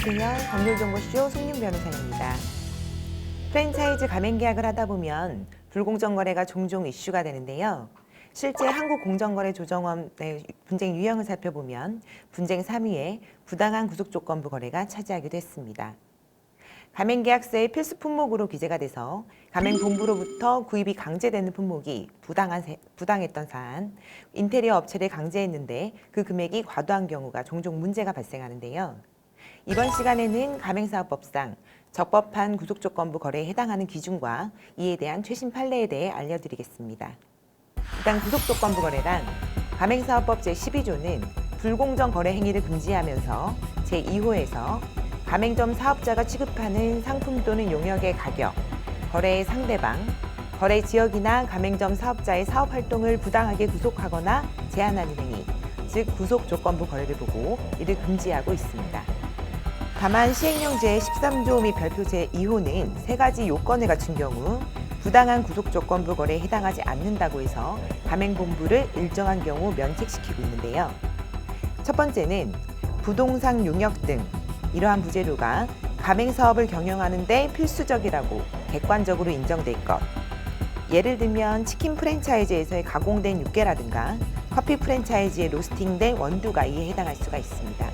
안녕하세요. 법률정보쇼 송윤 변호사입니다. 프랜차이즈 가맹계약을 하다 보면 불공정 거래가 종종 이슈가 되는데요. 실제 한국공정거래조정원의 분쟁 유형을 살펴보면 분쟁 3위에 부당한 구속조건부 거래가 차지하기도 했습니다. 가맹계약서의 필수 품목으로 기재가 돼서 가맹본부로부터 구입이 강제되는 품목이 부당했던 사안, 인테리어 업체를 강제했는데 그 금액이 과도한 경우가 종종 문제가 발생하는데요. 이번 시간에는 가맹사업법상 적법한 구속조건부 거래에 해당하는 기준과 이에 대한 최신 판례에 대해 알려드리겠습니다. 일단 구속조건부 거래란 가맹사업법 제12조는 불공정 거래 행위를 금지하면서 제2호에서 가맹점 사업자가 취급하는 상품 또는 용역의 가격, 거래의 상대방, 거래 지역이나 가맹점 사업자의 사업 활동을 부당하게 구속하거나 제한하는 행위, 즉 구속조건부 거래를 보고 이를 금지하고 있습니다. 다만 시행령 제13조 및 별표 제2호는 세 가지 요건을 갖춘 경우 부당한 구속조건부 거래에 해당하지 않는다고 해서 가맹본부를 일정한 경우 면책시키고 있는데요. 첫 번째는 부동산 용역 등 이러한 부재료가 가맹사업을 경영하는 데 필수적이라고 객관적으로 인정될 것. 예를 들면 치킨 프랜차이즈에서의 가공된 육개라든가 커피 프랜차이즈의 로스팅된 원두가 이에 해당할 수가 있습니다.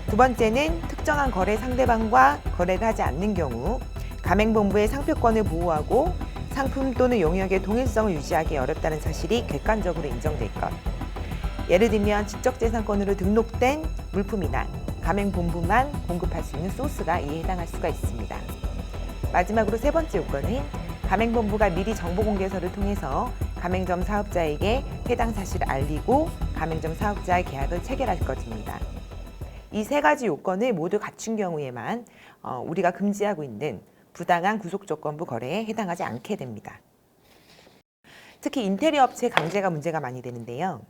두 번째는 특정한 거래 상대방과 거래를 하지 않는 경우 가맹본부의 상표권을 보호하고 상품 또는 용역의 동일성을 유지하기 어렵다는 사실이 객관적으로 인정될 것. 예를 들면 지적재산권으로 등록된 물품이나 가맹본부만 공급할 수 있는 소스가 이에 해당할 수가 있습니다. 마지막으로 세 번째 요건은 가맹본부가 미리 정보공개서를 통해서 가맹점 사업자에게 해당 사실을 알리고 가맹점 사업자의 계약을 체결할 것입니다. 이 세 가지 요건을 모두 갖춘 경우에만 우리가 금지하고 있는 부당한 구속조건부 거래에 해당하지 않게 됩니다. 특히 인테리어 업체 강제가 문제가 많이 되는데요.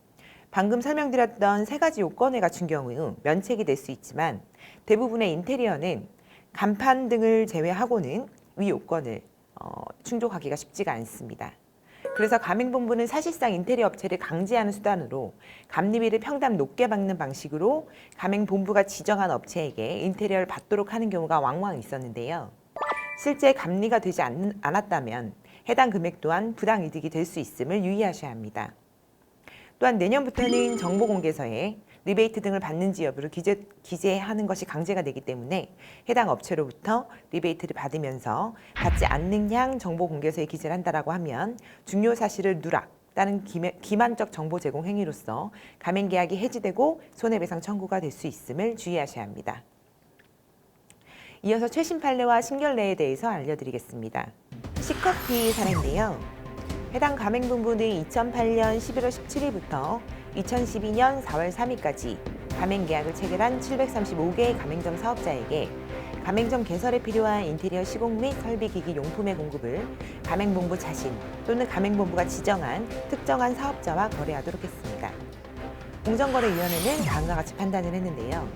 방금 설명드렸던 세 가지 요건을 갖춘 경우 면책이 될 수 있지만 대부분의 인테리어는 간판 등을 제외하고는 위 요건을 충족하기가 쉽지가 않습니다. 그래서 가맹본부는 사실상 인테리어 업체를 강제하는 수단으로 감리비를 평당 높게 받는 방식으로 가맹본부가 지정한 업체에게 인테리어를 받도록 하는 경우가 왕왕 있었는데요. 실제 감리가 되지 않았다면 해당 금액 또한 부당이득이 될 수 있음을 유의하셔야 합니다. 또한 내년부터는 정보공개서에 리베이트 등을 받는지 여부를 기재하는 것이 강제가 되기 때문에 해당 업체로부터 리베이트를 받으면서 받지 않는 양 정보공개서에 기재를 한다라고 하면 중요 사실을 누락 또는 기만적 정보 제공 행위로서 가맹계약이 해지되고 손해배상 청구가 될 수 있음을 주의하셔야 합니다. 이어서 최신 판례와 신결례에 대해서 알려드리겠습니다. C커피 사례인데요. 해당 가맹본부는 2008년 11월 17일부터 2012년 4월 3일까지 가맹계약을 체결한 735개의 가맹점 사업자에게 가맹점 개설에 필요한 인테리어 시공 및 설비기기 용품의 공급을 가맹본부 자신 또는 가맹본부가 지정한 특정한 사업자와 거래하도록 했습니다. 공정거래위원회는 다음과 같이 판단을 했는데요.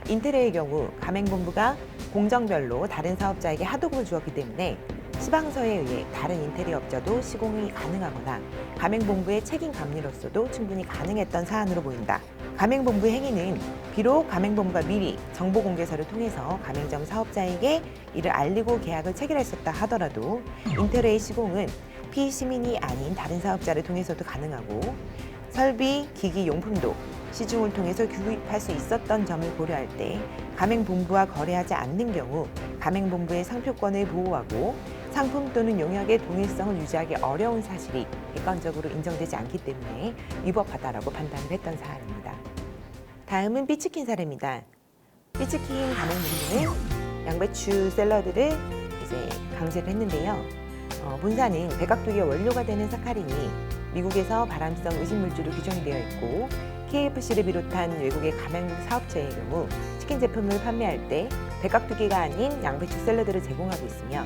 인테리어의 경우 가맹본부가 공정별로 다른 사업자에게 하도급을 주었기 때문에 시방서에 의해 다른 인테리어 업자도 시공이 가능하거나 가맹본부의 책임 감리로서도 충분히 가능했던 사안으로 보인다. 가맹본부의 행위는 비록 가맹본부가 미리 정보공개서를 통해서 가맹점 사업자에게 이를 알리고 계약을 체결했었다 하더라도 인테리어의 시공은 피시민이 아닌 다른 사업자를 통해서도 가능하고 설비, 기기, 용품도 시중을 통해서 구입할 수 있었던 점을 고려할 때 가맹본부와 거래하지 않는 경우 가맹본부의 상표권을 보호하고 상품 또는 용역의 동일성을 유지하기 어려운 사실이 객관적으로 인정되지 않기 때문에 위법하다라고 판단을 했던 사안입니다. 다음은 삐치킨 사례입니다. 삐치킨 가맹본부는 양배추 샐러드를 강제를 했는데요. 본사는 백각두기의 원료가 되는 사카린이 미국에서 발암성 의식물질로 규정이 되어 있고 KFC를 비롯한 외국의 가맹 사업체의 경우 치킨 제품을 판매할 때 백각두기가 아닌 양배추 샐러드를 제공하고 있으며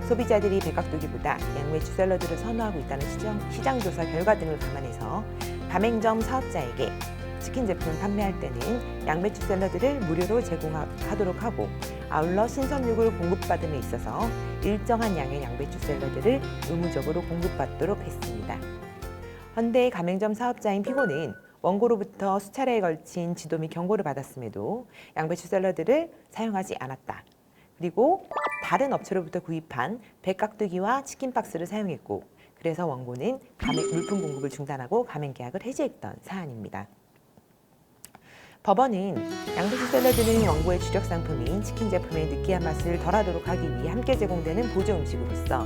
소비자들이 백각두기보다 양배추 샐러드를 선호하고 있다는 시장조사 결과 등을 감안해서 가맹점 사업자에게 치킨 제품을 판매할 때는 양배추 샐러드를 무료로 제공하도록 하고 아울러 신선육을 공급받음에 있어서 일정한 양의 양배추 샐러드를 의무적으로 공급받도록 했습니다. 헌데 가맹점 사업자인 피고는 원고로부터 수차례에 걸친 지도 및 경고를 받았음에도 양배추 샐러드를 사용하지 않았다. 그리고 다른 업체로부터 구입한 백깍두기와 치킨 박스를 사용했고, 그래서 원고는 물품 공급을 중단하고 가맹 계약을 해지했던 사안입니다. 법원은 양배추 샐러드는 원고의 주력 상품인 치킨 제품의 느끼한 맛을 덜하도록 하기 위해 함께 제공되는 보조 음식으로서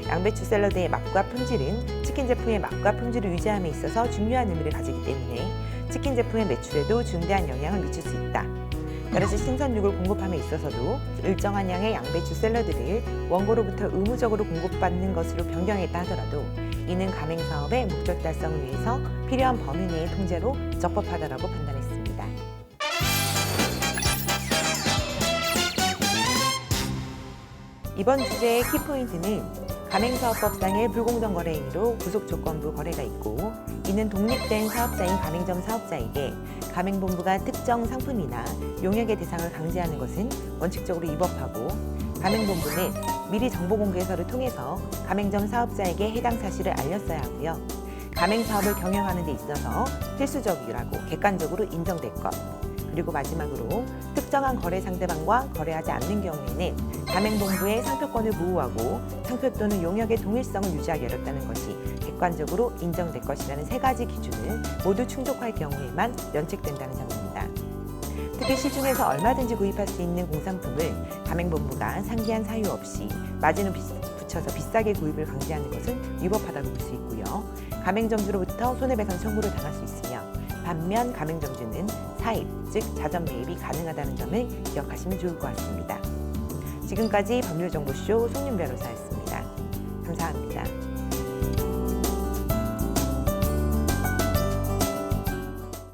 양배추 샐러드의 맛과 품질은 치킨 제품의 맛과 품질을 유지함에 있어서 중요한 의미를 가지기 때문에 치킨 제품의 매출에도 중대한 영향을 미칠 수 있다. 여럿이 신선육을 공급함에 있어서도 일정한 양의 양배추 샐러드를 원고로부터 의무적으로 공급받는 것으로 변경했다 하더라도 이는 가맹 사업의 목적 달성을 위해서 필요한 범위 내의 통제로 적법하다라고 판단했습니다. 이번 주제의 키포인트는 가맹사업법상의 불공정 거래 행위로 구속조건부 거래가 있고, 이는 독립된 사업자인 가맹점 사업자에게 가맹본부가 특정 상품이나 용역의 대상을 강제하는 것은 원칙적으로 위법하고, 가맹본부는 미리 정보공개서를 통해서 가맹점 사업자에게 해당 사실을 알렸어야 하고요. 가맹사업을 경영하는 데 있어서 필수적이라고 객관적으로 인정될 것. 그리고 마지막으로 특정한 거래 상대방과 거래하지 않는 경우에는 가맹본부의 상표권을 보호하고 상표 또는 용역의 동일성을 유지하기 어렵다는 것이 객관적으로 인정될 것이라는 세 가지 기준을 모두 충족할 경우에만 면책된다는 점입니다. 특히 시중에서 얼마든지 구입할 수 있는 공산품을 가맹본부가 상기한 사유 없이 마진을 붙여서 비싸게 구입을 강제하는 것은 위법하다고 볼 수 있고요. 가맹점주로부터 손해배상 청구를 당할 수 있으며, 반면 가맹점주는 사입, 즉 자점 매입이 가능하다는 점을 기억하시면 좋을 것 같습니다. 지금까지 법률정보쇼 송윤 변호사였습니다. 감사합니다.